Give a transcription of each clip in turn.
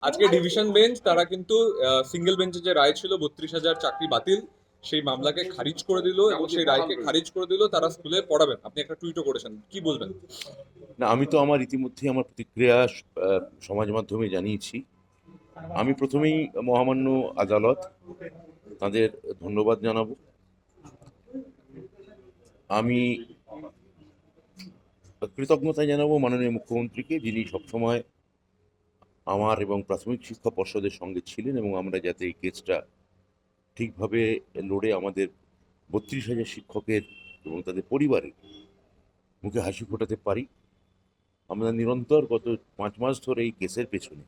আজকে division bench তারা কিন্তু সিঙ্গেল বেঞ্চে যে রায় ছিল 32,000 চাকরি বাতিল, সেই মামলাকে খারিজ করে দিল এবং সেই রায়কে খারিজ করে দিল। তারা স্কুলে পড়াবেন। আপনি একটা টুইটও করেছেন, কি বলবেন? না, আমি তো আমার ইতিমধ্যেই আমার প্রতিক্রিয়া সমাজ মাধ্যমে জানিয়েছি। আমি প্রথমেই মহামান্য আদালত তাদের ধন্যবাদ জানাবো। আমি কৃতজ্ঞতা জানাবো মাননীয় মুখ্যমন্ত্রীকে, যিনি সবসময় আমার এবং প্রাথমিক শিক্ষা পর্ষদের সঙ্গে ছিলেন এবং আমরা যাতে এই কেসটা ঠিকভাবে লড়ে আমাদের 32,000 শিক্ষকের এবং তাদের পরিবারের মুখে হাসি ফোটাতে পারি। আমরা নিরন্তর গত 5 মাস ধরে এই কেসের পেছনে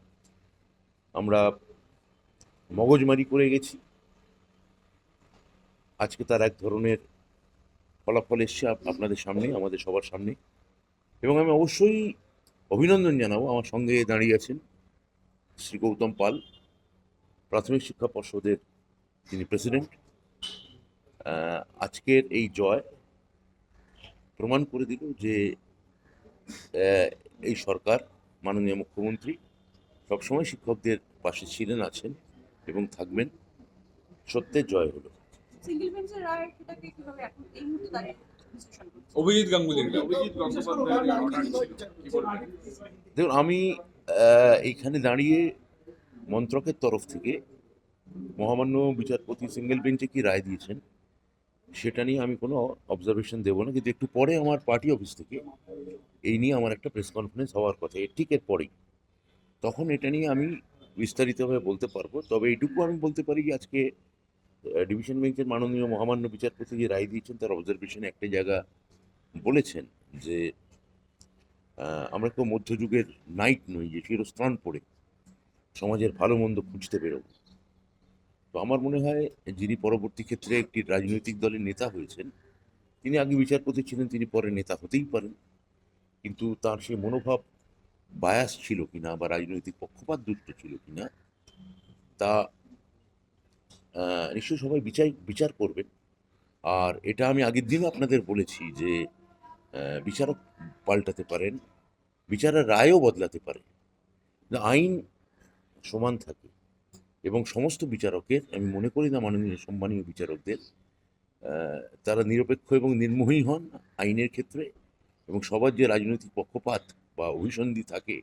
আমরা মগজমারি করে গেছি। আজকে তার এক ধরনের ফলাফল এসছে আপনাদের সামনে, আমাদের সবার সামনে। এবং আমি অবশ্যই অভিনন্দন জানাবো, আমার সঙ্গে দাঁড়িয়ে আছেন শ্রী গৌতম পাল, প্রাথমিক শিক্ষা পর্ষদের তিনি প্রেসিডেন্ট। আজকের এই জয় প্রমাণ করে দিল যে এই সরকার, মাননীয় মুখ্যমন্ত্রী সবসময় শিক্ষকদের পাশে ছিলেন, আছেন এবং থাকবেন। সত্যের জয় হলো। সিঙ্গেল বেঞ্চের রায় সেটাকে কিভাবে এখন এই মুহূর্তে দাঁড়িয়ে বিশ্লেষণ করছেন? অভিজিৎ গাঙ্গুলির দেখুন, আমি এইখানে দাঁড়িয়ে মন্ত্রকের তরফ থেকে মহামান্য বিচারপতি সিঙ্গেল বেঞ্চে কি রায় দিয়েছেন সেটা নিয়ে আমি কোনো অবজারভেশন দেবো না, কিন্তু একটু পরে আমার পার্টি অফিস থেকে এই নিয়ে আমার একটা প্রেস কনফারেন্স হওয়ার কথা, ঠিক এর পরেই। তখন এটা নিয়ে আমি বিস্তারিতভাবে বলতে পারবো। তবে এইটুকু আমি বলতে পারি যে আজকে ডিভিশন বেঞ্চের মাননীয় মহামান্য বিচারপতি যে রায় দিয়েছেন তার অবজারভেশনে একটা জায়গা বলেছেন যে আমরা কেউ মধ্যযুগের নাইট নই যে চিরস্ত্রাণ পড়ে সমাজের ভালো মন্দ খুঁজতে বেরোবো। তো আমার মনে হয় যিনি পরবর্তী ক্ষেত্রে একটি রাজনৈতিক দলের নেতা হয়েছেন, তিনি আগে বিচারপতি ছিলেন, তিনি পরে নেতা হতেই পারেন, কিন্তু তার সে মনোভাব বায়াস ছিল কিনা বা রাজনৈতিক পক্ষপাত দুষ্ট ছিল কিনা তা নিশ্চয়ই সবাই বিচার করবেন। আর এটা আমি আগের দিনও আপনাদের বলেছি যে বিচারক পাল্টাতে পারেন, বিচারের রায়ও বদলাতে পারে, আইন সমান থাকে। এবং সমস্ত বিচারকের, আমি মনে করি না মাননীয় সম্মানীয় বিচারকদের, তারা নিরপেক্ষ এবং নির্মোহী হন আইনের ক্ষেত্রে, এবং সবার যে রাজনৈতিক পক্ষপাত বা অভিসন্ধি থাকে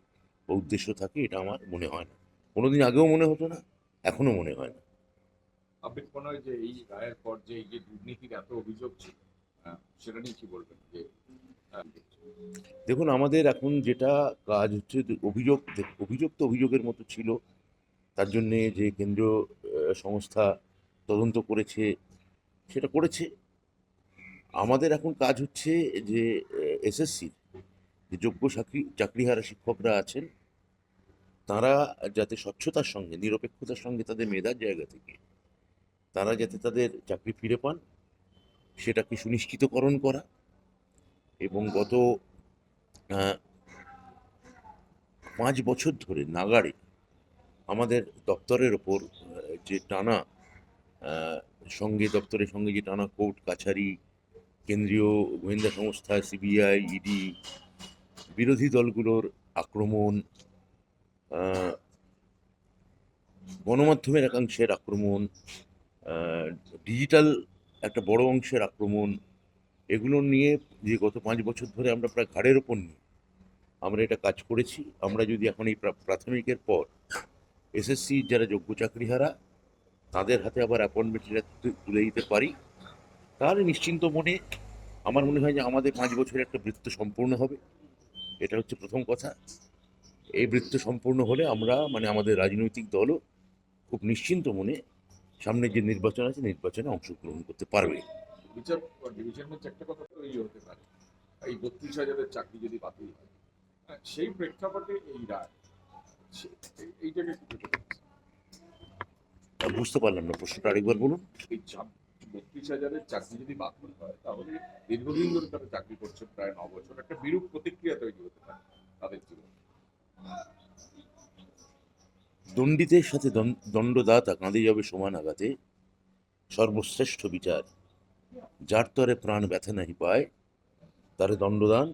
বা উদ্দেশ্য থাকে, এটা আমার মনে হয় না। কোনোদিন আগেও মনে হতো না, এখনো মনে হয় না। আপনি মনে হয় যে এই রায়ের পর যে এই যে দুর্নীতির এত অভিযোগ ছিল, সেটা নিয়ে কি বলবেন? যে দেখুন, আমাদের এখন যেটা কাজ হচ্ছে, অভিযোগ তো অভিযোগের মতো ছিল, তার জন্যে যে কেন্দ্রীয় সংস্থা তদন্ত করেছে সেটা করেছে। আমাদের এখন কাজ হচ্ছে যে এসএসসির যে যোগ্য চাকরিহারা শিক্ষকরা আছেন, তারা যাতে স্বচ্ছতার সঙ্গে, নিরপেক্ষতার সঙ্গে তাদের মেধার জায়গা থেকে তারা যাতে তাদের চাকরি ফিরে পান, সেটাকে সুনিশ্চিতকরণ করা। এবং গত 5 বছর ধরে নাগাড়ে আমাদের দপ্তরের ওপর যে টানা দপ্তরের সঙ্গে যে টানা কোর্ট কাছারি, কেন্দ্রীয় গোয়েন্দা সংস্থা সিবিআই, ইডি, বিরোধী দলগুলোর আক্রমণ, গণমাধ্যমের একাংশের আক্রমণ, ডিজিটাল একটা বড় অংশের আক্রমণ, এগুলো নিয়ে যে গত 5 বছর ধরে আমরা প্রায় ঘাড়ের ওপর নিয়ে আমরা এটা কাজ করেছি। আমরা যদি এখন এই প্রাথমিকের পর এসএসসি যারা যোগ্য চাকরিহারা তাদের হাতে আবার অ্যাপয়েন্টমেন্ট তুলে দিতে পারি, তাহলে নিশ্চিন্ত মনে আমার মনে হয় যে আমাদের 5 বছরের একটা বৃত্ত সম্পূর্ণ হবে। এটা হচ্ছে প্রথম কথা। এই বৃত্ত সম্পূর্ণ হলে আমরা, মানে আমাদের রাজনৈতিক দলও খুব নিশ্চিন্ত মনে সামনে যে নির্বাচন আছে নির্বাচনে অংশগ্রহণ করতে পারবে। বিচার ডিভিশন বেঞ্চ একটা কথা তৈরি হতে পারে, এই 32,000-এর চাকরি যদি বাতিল হয়, সেই প্রেক্ষাপটে এই রায়, এইটাকে কি করতে পারে? বুঝতে পারলাম না, প্রশ্নটা আরেকবার বলুন। এই 32,000-এর চাকরি যদি বাতিল হয়, তাহলে দীর্ঘদিন ধরে তারা চাকরি করছে, প্রায় 9 বছর, একটা বিরূপ প্রতিক্রিয়া তৈরি হতে পারে তাদের জীবনে। দণ্ডিতের সাথে দণ্ডদাতা কাঁদে যাবে সমান আঘাতে, সর্বশ্রেষ্ঠ বিচার যার তরে প্রাণ ব্যথা নাহি পায়, তারে দণ্ডদান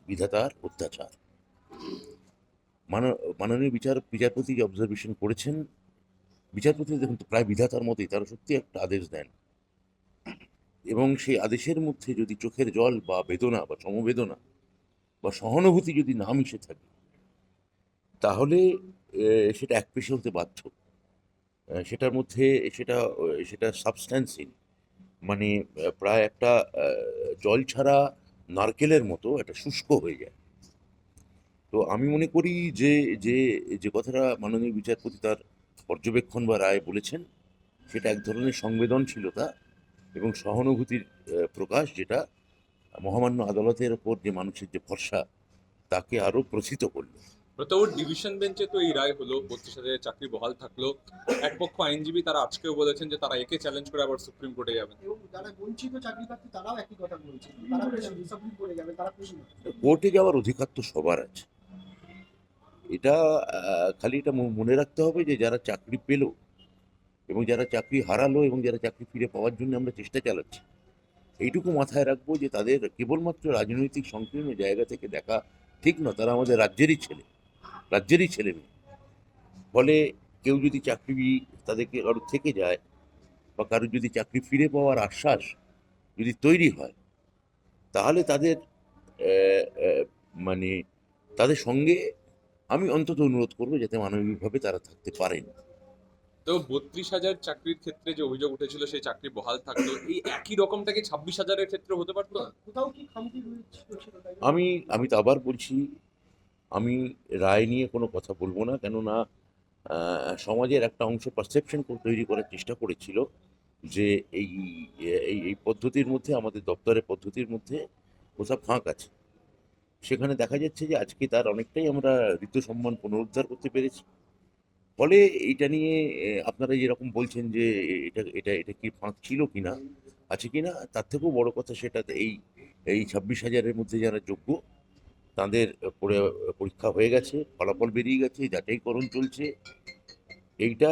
বিধাতার অত্যাচার। মাননীয় বিচারপতি যে অবজারভেশন করেছেন, বিচারপতি দেখুন তো প্রায় বিধাতার মতোই, তারা সত্যি একটা আদেশ দেন, এবং সেই আদেশের মধ্যে যদি চোখের জল বা বেদনা বা সমবেদনা বা সহানুভূতি যদি না মিশে থাকে, তাহলে সেটা একপেশে হতে বাধ্য। সেটার মধ্যে সেটা সাবস্ট্যান্সিং, মানে প্রায় একটা জল ছাড়া নারকেলের মতো একটা শুষ্ক হয়ে যায়। তো আমি মনে করি যে যে যে কথাটা মাননীয় বিচারপতি তার পর্যবেক্ষণ বা রায় বলেছেন, সেটা এক ধরনের সংবেদনশীলতা এবং সহানুভূতির প্রকাশ, যেটা মহামান্য আদালতের ওপর যে মানুষের যে ভরসা তাকে আরো প্রথিত করলো। প্রতাপ ডিভিশন বেঞ্চে তো এই রায় হলো, 32,000 চাকরি বহাল থাকলো। এক পক্ষ আইনজীবী তারা আজকেও বলেছেন যে তারা একে চ্যালেঞ্জ করে আবার সুপ্রিম কোর্টে যাবেন। এবং যারা বঞ্চিত চাকরি প্রার্থী তারাও একই কথা বলছে, তারা সুপ্রিম কোর্টে যাবে, তারা খুশি না। কোর্টে যাওয়ার অধিকার তো সবার আছে। এটা খালি এটা মনে রাখতে হবে যে যারা চাকরি পেল এবং যারা চাকরি হারালো এবং যারা চাকরি ফিরে পাওয়ার জন্য আমরা চেষ্টা চালাচ্ছি, এইটুকু মাথায় রাখবো যে তাদের কেবলমাত্র রাজনৈতিক সংকীর্ণ জায়গা থেকে দেখা ঠিক না। তারা আমাদের রাজ্যেরই ছেলে মেয়ে। ফলে কেউ যদি চাকরি তাদেরকে কারো থেকে যায় বা কারো যদি চাকরি ফিরে পাওয়ার আশ্বাস যদি তৈরি হয়, তাহলে তাদের মানে তাদের সঙ্গে আমি অন্তত অনুরোধ করবো যাতে মানবিকভাবে তারা থাকতে পারেন। তো 32,000 চাকরির ক্ষেত্রে যে অভিযোগ উঠেছিল সেই চাকরি বহাল থাকলো, এই একই রকমটা কি 26,000-এর ক্ষেত্রে হতে পারতো না? কোথাও কি খামতি রয়েছিল? আমি তো আবার বলছি, আমি রায় নিয়ে কোনো কথা বলবো না, কেননা সমাজের একটা অংশ পারসেপশন তৈরি করার চেষ্টা করেছিল যে এই এই এই পদ্ধতির মধ্যে, আমাদের দপ্তরের পদ্ধতির মধ্যে কোথাও ফাঁক আছে। সেখানে দেখা যাচ্ছে যে আজকে তার অনেকটাই আমরা ঋতু সম্মান পুনরুদ্ধার করতে পেরেছি। ফলে এইটা নিয়ে আপনারা যেরকম বলছেন যে এটা এটা এটা কি ফাঁক ছিল কিনা, আছে কিনা, তার থেকেও বড় কথা সেটাতে এই 26,000-এর মধ্যে যারা যোগ্য তাদের পরীক্ষা হয়ে গেছে, ফলাফল বেরিয়ে গেছে, যাচাইকরণ চলছে। এইটা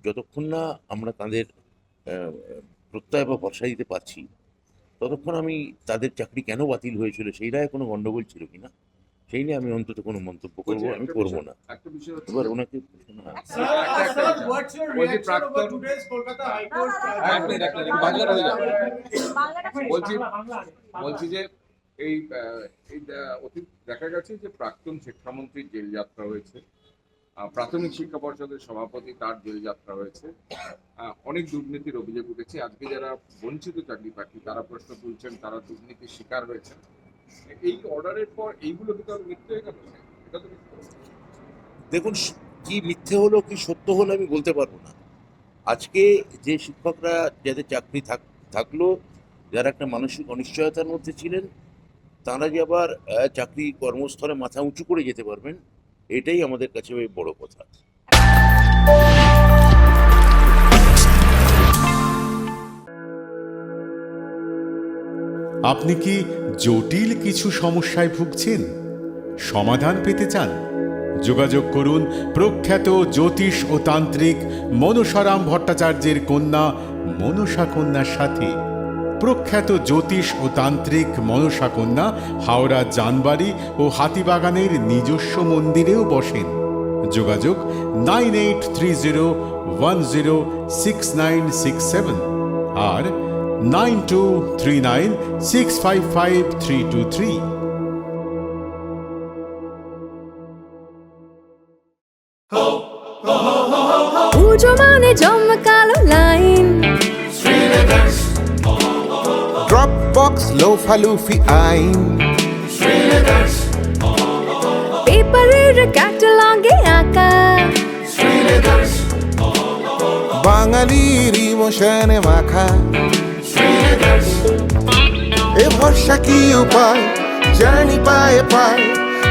যতক্ষণ না আমরা তাদের প্রত্যয় বা ভরসা দিতে পারছি, ততক্ষণ আমি তাদের চাকরি কেন বাতিল হয়েছিল সেই রায়ে কোনো গন্ডগোল ছিল কিনা সেই নিয়ে আমি অন্তত কোনো মন্তব্য করবো আমি করবো না। একটা বিষয় হচ্ছে এবার ওনাকে বলছি প্রাক্তন বাংলাটা হয়ে যাবে। বলছি যে এই অতীত দেখা গেছে যে প্রাক্তন শিক্ষামন্ত্রীর জেল যাত্রা হয়েছে, প্রাথমিক শিক্ষা পর্ষদের সভাপতি তার জেল যাত্রা হয়েছে, অনেক দুর্নীতির অভিযোগ উঠেছে। আজকে যারা বঞ্চিত চাকরি প্রার্থী তারা প্রশ্ন তুলছেন তারা দুর্নীতির শিকার হয়েছেন। এই অর্ডারের পর এইগুলো কি তাহলে মিথ্যে হয়ে গেল? এটা তো দেখুন, কি মিথ্যে হলো কি সত্য হলো আমি বলতে পারবো না। আজকে যে শিক্ষকরা যাদের চাকরি থাকলো, যারা একটা মানসিক অনিশ্চয়তার মধ্যে ছিলেন, তারা যে আবার চাকরি কর্মস্থলে মাথা উঁচু করে যেতে পারবেন, এটাই আমাদের কাছে বড় কথা। আপনি কি জটিল কিছু সমস্যায় ভুগছেন? সমাধান পেতে চান? যোগাযোগ করুন প্রখ্যাত জ্যোতিষ ও তান্ত্রিক মনসারাম ভট্টাচার্যের কন্যা মনসা কন্যার সাথে। প্রখ্যাত জ্যোতিষ ও তান্ত্রিক মনসা কন্যা হাওড়া জানবাড়ি ও হাতিবাগানের নিজস্ব মন্দিরেও বসেন। যোগাযোগ 9830106967 আর 9239655323। পুজো মানে জমকালো লাইন, Dropbox লোফালুফি আইন, পেপারের ক্যাটালগে আঁকা, বাঙালির ইমোশনে মাখা। এ ভরসা কি উপায়, জার্নি পায়ে পায়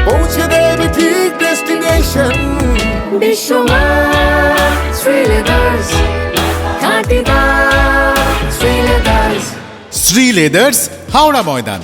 পৌঁছে দেবে ঠিক ডেস্টিনেশন। বিশ্বমান শ্রীলেদার্স, খাঁটি দাম শ্রীলেদার্স। শ্রী লেদার্স, হাওড়া ময়দান।